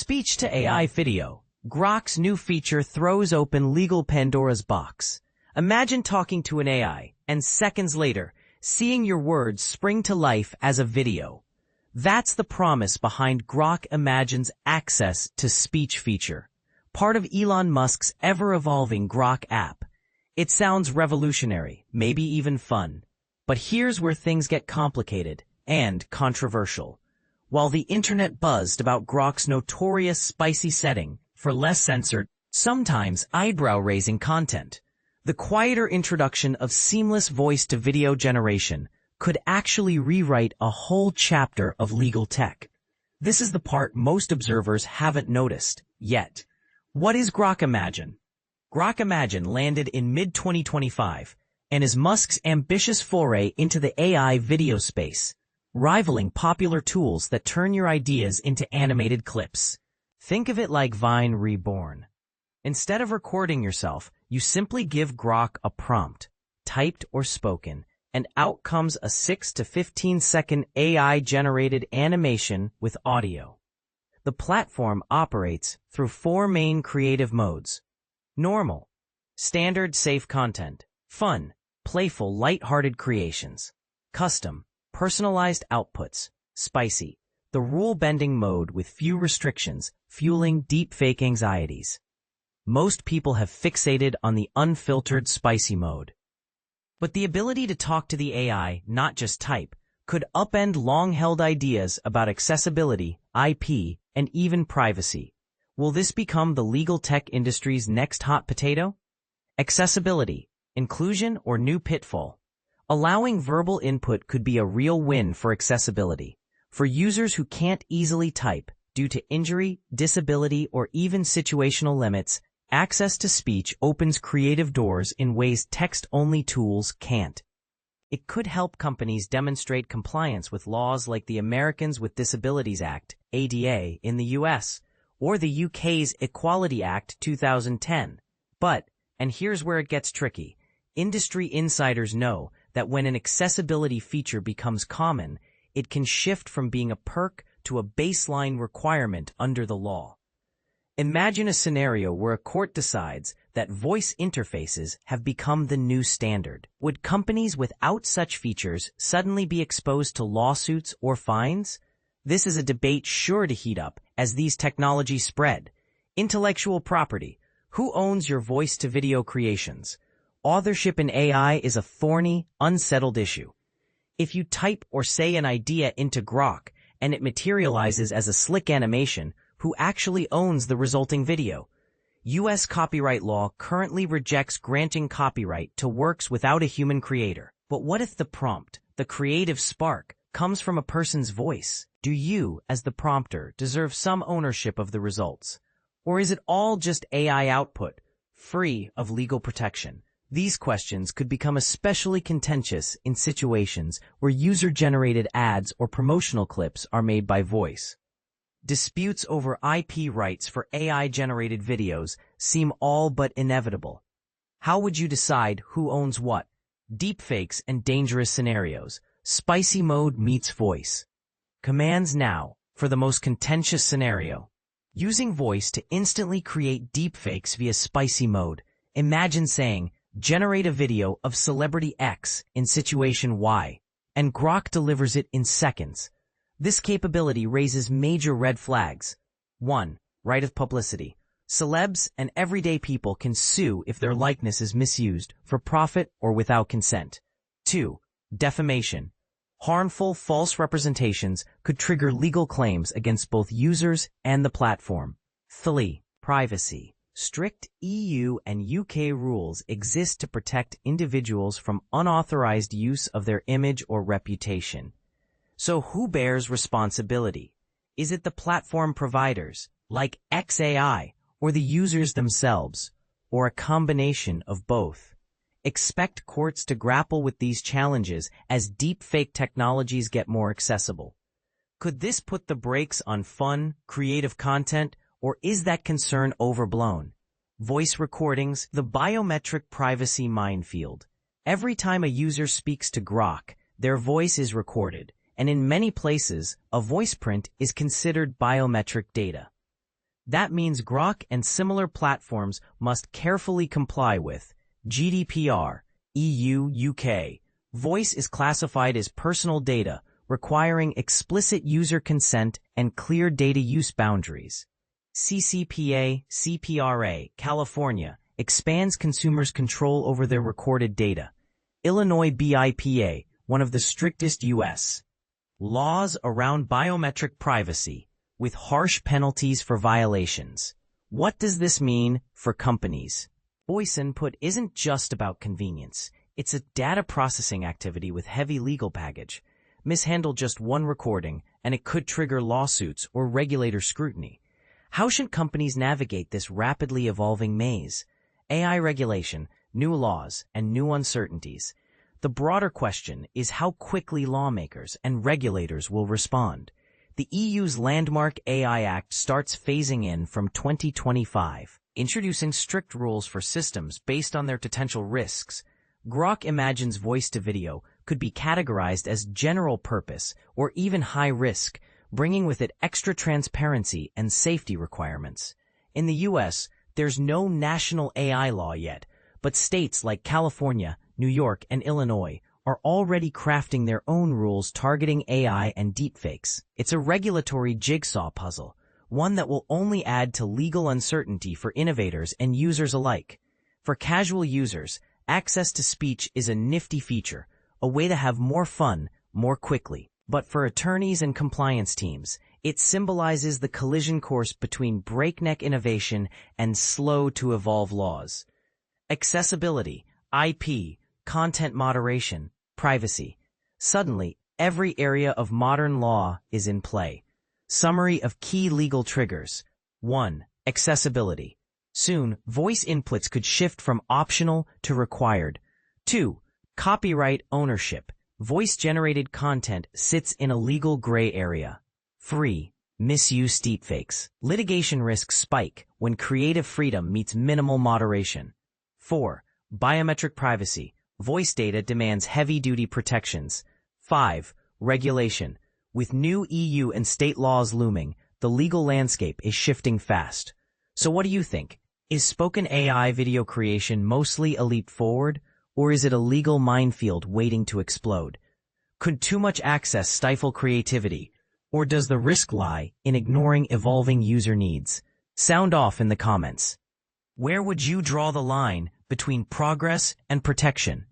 Speech to AI video. Grok's new feature throws open legal Pandora's box. Imagine talking to an AI, and seconds later, seeing your words spring to life as a video. That's the promise behind Grok Imagine's access to speech feature, part of Elon Musk's ever-evolving Grok app. It sounds revolutionary, maybe even fun. But here's where things get complicated and controversial. While the internet buzzed about Grok's notorious spicy setting for less censored, sometimes eyebrow-raising content, the quieter introduction of seamless voice-to-video generation could actually rewrite a whole chapter of legal tech. This is the part most observers haven't noticed yet. What is Grok Imagine? Grok Imagine landed in mid-2025 and is Musk's ambitious foray into the AI video space, rivaling popular tools that turn your ideas into animated clips. Think of it like Vine reborn. Instead of recording yourself, you simply give Grok a prompt, typed or spoken, and out comes a 6 to 15-second AI-generated animation with audio. The platform operates through 4 main creative modes: normal, standard safe content, fun, playful light-hearted creations, custom, personalized outputs, spicy, the rule-bending mode with few restrictions, fueling deepfake anxieties. Most people have fixated on the unfiltered spicy mode. But the ability to talk to the AI, not just type, could upend long-held ideas about accessibility, IP, and even privacy. Will this become the legal tech industry's next hot potato? Accessibility, inclusion, or new pitfall? Allowing verbal input could be a real win for accessibility. For users who can't easily type due to injury, disability, or even situational limits, access to speech opens creative doors in ways text-only tools can't. It could help companies demonstrate compliance with laws like the Americans with Disabilities Act, ADA, in the US, or the UK's Equality Act 2010. But, and here's where it gets tricky, industry insiders know that when an accessibility feature becomes common, it can shift from being a perk to a baseline requirement under the law. Imagine a scenario where a court decides that voice interfaces have become the new standard. Would companies without such features suddenly be exposed to lawsuits or fines? This is a debate sure to heat up as these technologies spread. Intellectual property. Who owns your voice-to-video creations? Authorship in AI is a thorny, unsettled issue. If you type or say an idea into Grok and it materializes as a slick animation, who actually owns the resulting video? U.S. copyright law currently rejects granting copyright to works without a human creator. But what if the prompt, the creative spark, comes from a person's voice? Do you, as the prompter, deserve some ownership of the results? Or is it all just AI output, free of legal protection? These questions could become especially contentious in situations where user-generated ads or promotional clips are made by voice. Disputes over IP rights for AI-generated videos seem all but inevitable. How would you decide who owns what? Deepfakes and dangerous scenarios. Spicy mode meets voice. Commands now for the most contentious scenario. Using voice to instantly create deepfakes via spicy mode. Imagine saying, generate a video of celebrity X in situation Y, and Grok delivers it in seconds. This capability raises major red flags. 1. Right of publicity. Celebs and everyday people can sue if their likeness is misused for profit or without consent. 2. Defamation. Harmful, false representations could trigger legal claims against both users and the platform. 3. Privacy. Strict EU and UK rules exist to protect individuals from unauthorized use of their image or reputation. So who bears responsibility? Is it the platform providers, like XAI, or the users themselves, or a combination of both? Expect courts to grapple with these challenges as deepfake technologies get more accessible. Could this put the brakes on fun, creative content, or is that concern overblown? Voice recordings, the biometric privacy minefield. Every time a user speaks to Grok, their voice is recorded, and in many places, a voice print is considered biometric data. That means Grok and similar platforms must carefully comply with GDPR, EU, UK. Voice is classified as personal data, requiring explicit user consent and clear data use boundaries. CCPA, CPRA, California, expands consumers' control over their recorded data. Illinois BIPA, one of the strictest U.S. laws around biometric privacy, with harsh penalties for violations. What does this mean for companies? Voice input isn't just about convenience. It's a data processing activity with heavy legal baggage. Mishandle just one recording, and it could trigger lawsuits or regulator scrutiny. How should companies navigate this rapidly evolving maze? AI regulation, new laws, and new uncertainties. The broader question is how quickly lawmakers and regulators will respond. The EU's landmark AI Act starts phasing in from 2025, introducing strict rules for systems based on their potential risks. Grok imagines voice-to-video could be categorized as general purpose or even high risk, bringing with it extra transparency and safety requirements. In the U.S., there's no national AI law yet, but states like California, New York, and Illinois are already crafting their own rules targeting AI and deepfakes. It's a regulatory jigsaw puzzle, one that will only add to legal uncertainty for innovators and users alike. For casual users, access to speech is a nifty feature, a way to have more fun more quickly. But for attorneys and compliance teams, it symbolizes the collision course between breakneck innovation and slow-to-evolve laws. Accessibility, IP, content moderation, privacy. Suddenly, every area of modern law is in play. Summary of key legal triggers. 1. Accessibility. Soon, voice inputs could shift from optional to required. 2. Copyright ownership. Voice-generated content sits in a legal gray area. 3. Misuse deepfakes. Litigation risks spike when creative freedom meets minimal moderation. 4. Biometric privacy. Voice data demands heavy-duty protections. 5. Regulation. With new EU and state laws looming, the legal landscape is shifting fast. So what do you think? Is spoken AI video creation mostly a leap forward, or is it a legal minefield waiting to explode? Could too much access stifle creativity, or does the risk lie in ignoring evolving user needs? Sound off in the comments. Where would you draw the line between progress and protection?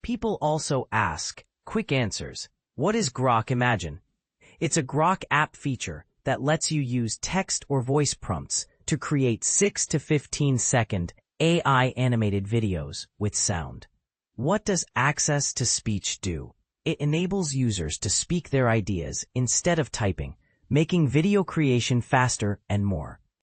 People also ask, quick answers. What is Grok Imagine? It's a Grok app feature that lets you use text or voice prompts to create 6 to 15-second AI-animated videos with sound. What does access to speech do? It enables users to speak their ideas instead of typing, making video creation faster and more